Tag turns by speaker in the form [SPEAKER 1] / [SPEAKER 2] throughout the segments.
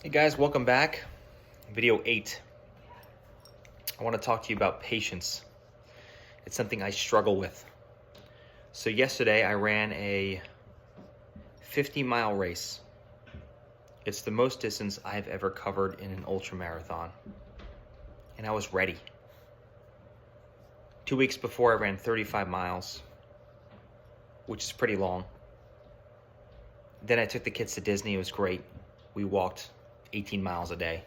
[SPEAKER 1] Hey guys, welcome back. Video 8. I want to talk to you about patience. It's something I struggle with. So yesterday I ran a 50-mile race. It's the most distance I've ever covered in an ultra marathon. And I was ready. 2 weeks before I ran 35 miles, which is pretty long. Then I took the kids to Disney. It was great. We walked 18 miles a day.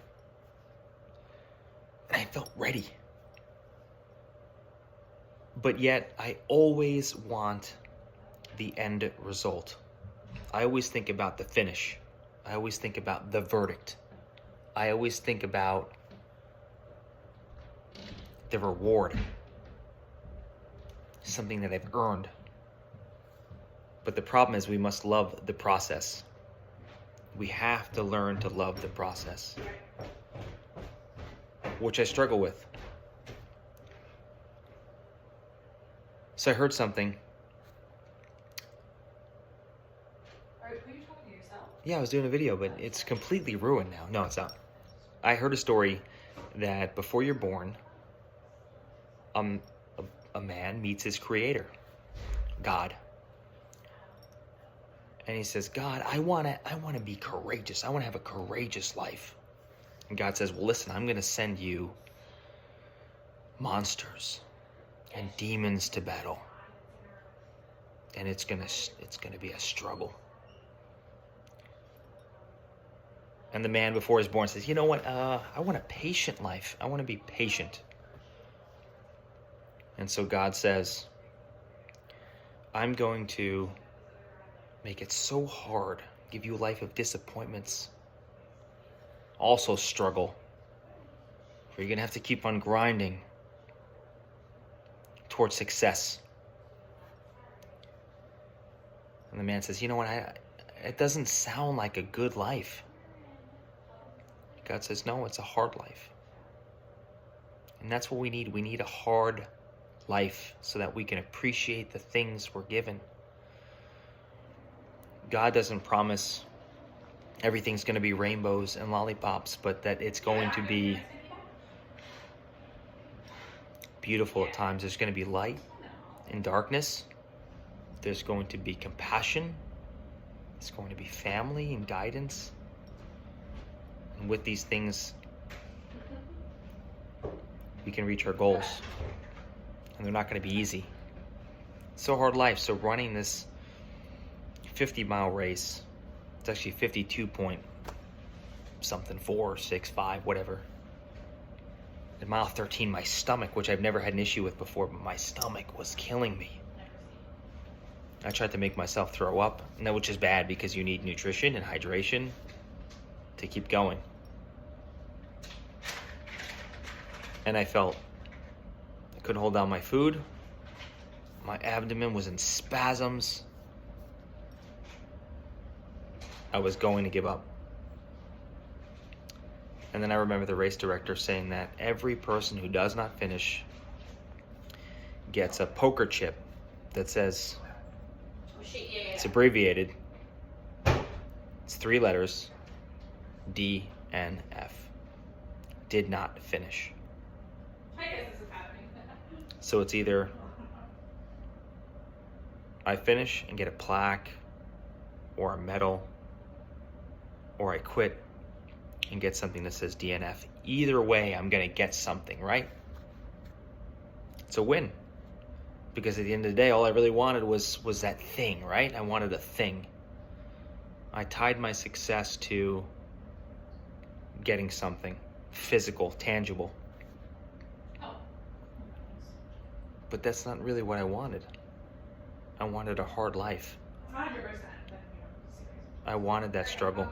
[SPEAKER 1] And I felt ready. But yet, I always want the end result. I always think about the finish. I always think about the verdict. I always think about the reward. Something that I've earned. But the problem is we must love the process. We have to learn to love the process, which I struggle with. So I heard something.
[SPEAKER 2] Were you talking to yourself?
[SPEAKER 1] Yeah, I was doing a video, but it's completely ruined now. No, it's not. I heard a story that before you're born, a man meets his creator, God. And he says, God, I want to be courageous. I want to have a courageous life. And God says, well, listen, I'm going to send you monsters and demons to battle. And it's going to be a struggle. And the man before he's born says, you know what? I want a patient life. I want to be patient. And so God says, I'm going to make it so hard, give you a life of disappointments, also struggle, where you're going to have to keep on grinding towards success. And the man says, you know what, it doesn't sound like a good life. God says, no, it's a hard life. And that's what we need. We need a hard life so that we can appreciate the things we're given. God doesn't promise everything's going to be rainbows and lollipops, but that it's going to be beautiful at times. There's going to be light and darkness. There's going to be compassion. There's going to be family and guidance. And with these things, we can reach our goals. And they're not going to be easy. It's so hard life. So running this 50-mile race, it's actually 52 point something, 4, 6, 5, whatever. At mile 13, my stomach, which I've never had an issue with before, but my stomach was killing me. I tried to make myself throw up, which is bad because you need nutrition and hydration to keep going. And I felt I couldn't hold down my food. My abdomen was in spasms. I was going to give up. And then I remember the race director saying that every person who does not finish gets a poker chip that says, it's abbreviated, it's 3 letters, DNF. Did not finish. So it's either I finish and get a plaque or a medal, or I quit and get something that says DNF. Either way, I'm going to get something, right? It's a win. Because at the end of the day, all I really wanted was that thing, right? I wanted a thing. I tied my success to getting something physical, tangible. But that's not really what I wanted. I wanted a hard life.
[SPEAKER 2] 100%.
[SPEAKER 1] I wanted that struggle.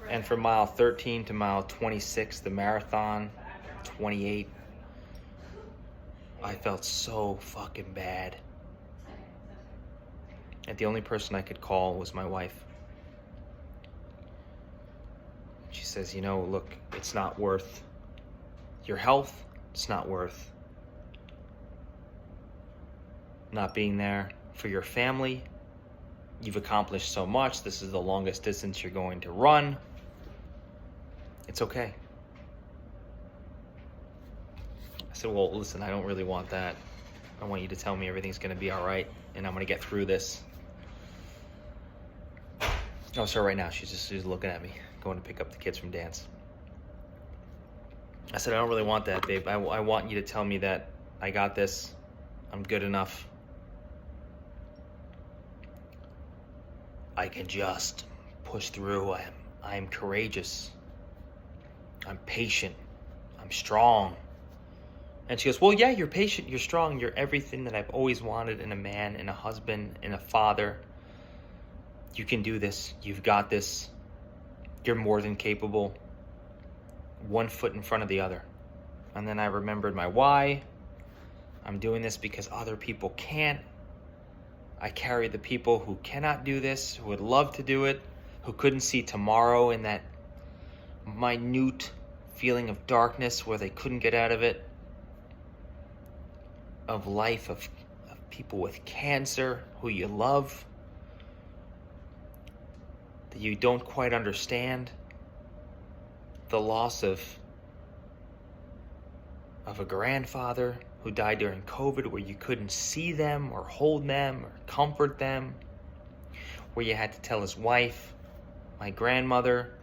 [SPEAKER 1] And from mile 13 to mile 26, the marathon, 28, I felt so fucking bad. And the only person I could call was my wife. She says, you know, look, it's not worth your health. It's not worth not being there for your family. You've accomplished so much. This is the longest distance you're going to run. It's okay. I said, well, listen, I don't really want that. I want you to tell me everything's going to be all right and I'm going to get through this. Oh, sorry, right now. She's looking at me, going to pick up the kids from dance. I said, I don't really want that, babe. I want you to tell me that I got this. I'm good enough. I can just push through. I'm courageous. I'm patient. I'm strong. And she goes, well, yeah, you're patient, you're strong, you're everything that I've always wanted in a man, in a husband, in a father. You can do this. You've got this. You're more than capable. One foot in front of the other. And then I remembered my why. I'm doing this because other people can't. I carry the people who cannot do this, who would love to do it, who couldn't see tomorrow in that minute feeling of darkness where they couldn't get out of it. Of life, of people with cancer who you love, that you don't quite understand, the loss of a grandfather who died during COVID, where you couldn't see them or hold them or comfort them, where you had to tell his wife, my grandmother,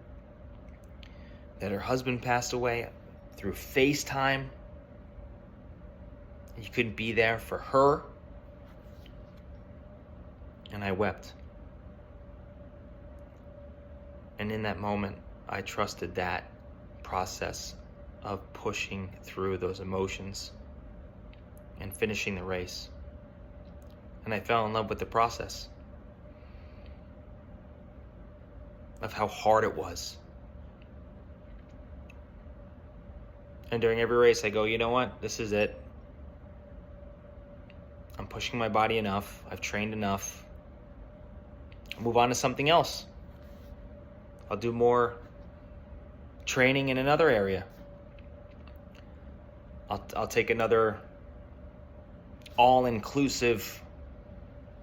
[SPEAKER 1] that her husband passed away through FaceTime. You couldn't be there for her. And I wept. And in that moment, I trusted that process of pushing through those emotions and finishing the race. And I fell in love with the process of how hard it was. And during every race, I go, you know what? This is it. I'm pushing my body enough. I've trained enough. I'll move on to something else. I'll do more training in another area. I'll take another all-inclusive,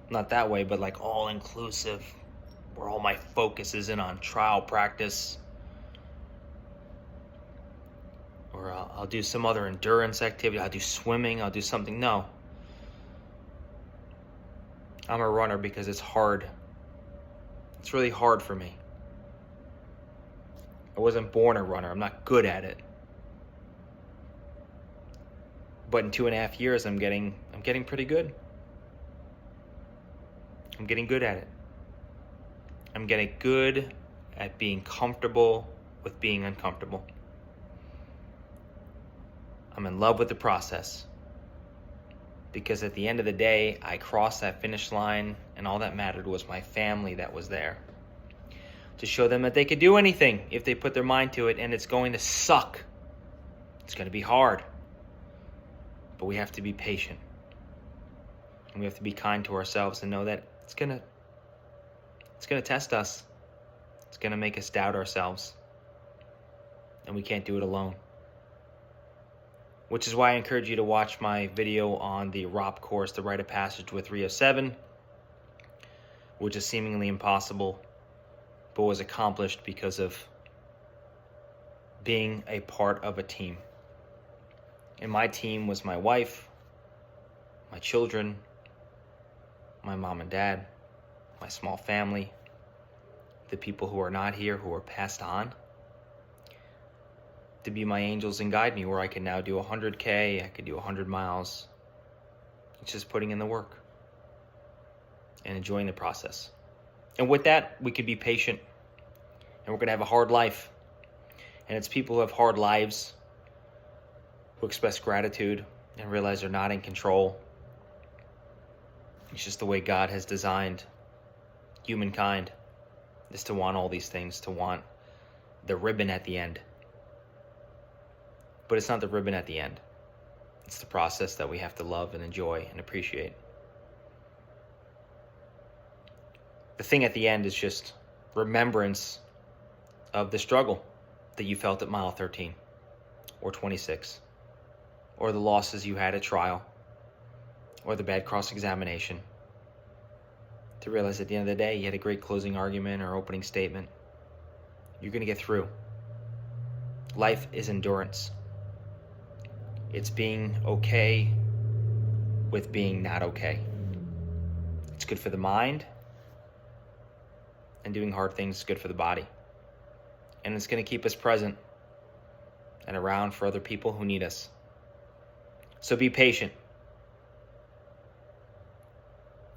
[SPEAKER 1] not that way, but like all-inclusive, where all my focus is in on trial practice. Or I'll do some other endurance activity. I'll do swimming. I'll do something. No. I'm a runner because it's hard. It's really hard for me. I wasn't born a runner. I'm not good at it. But in 2.5 years, I'm getting pretty good. I'm getting good at it. I'm getting good at being comfortable with being uncomfortable. I'm in love with the process. Because at the end of the day, I crossed that finish line, and all that mattered was my family that was there. To show them that they could do anything if they put their mind to it, and it's going to suck. It's going to be hard. But we have to be patient. And we have to be kind to ourselves and know that it's going to test us. It's going to make us doubt ourselves. And we can't do it alone. Which is why I encourage you to watch my video on the ROP course, the Rite of Passage with 307, which is seemingly impossible, but was accomplished because of being a part of a team. And my team was my wife, my children, my mom and dad, my small family, the people who are not here, who are passed on, to be my angels and guide me, where I can now do 100K, I could do 100 miles. It's just putting in the work and enjoying the process. And with that, we can be patient, and we're going to have a hard life. And it's people who have hard lives who express gratitude and realize they're not in control. It's just the way God has designed humankind, is to want all these things, to want the ribbon at the end. But it's not the ribbon at the end. It's the process that we have to love and enjoy and appreciate. The thing at the end is just remembrance of the struggle that you felt at mile 13 or 26, or the losses you had at trial, or the bad cross-examination. To realize at the end of the day, you had a great closing argument or opening statement. You're going to get through. Life is endurance. It's being okay with being not okay. It's good for the mind, and doing hard things is good for the body. And it's going to keep us present and around for other people who need us. So be patient.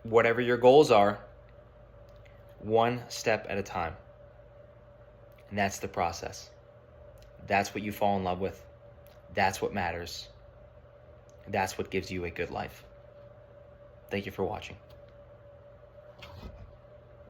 [SPEAKER 1] Whatever your goals are, one step at a time. And that's the process. That's what you fall in love with. That's what matters. That's what gives you a good life. Thank you for watching.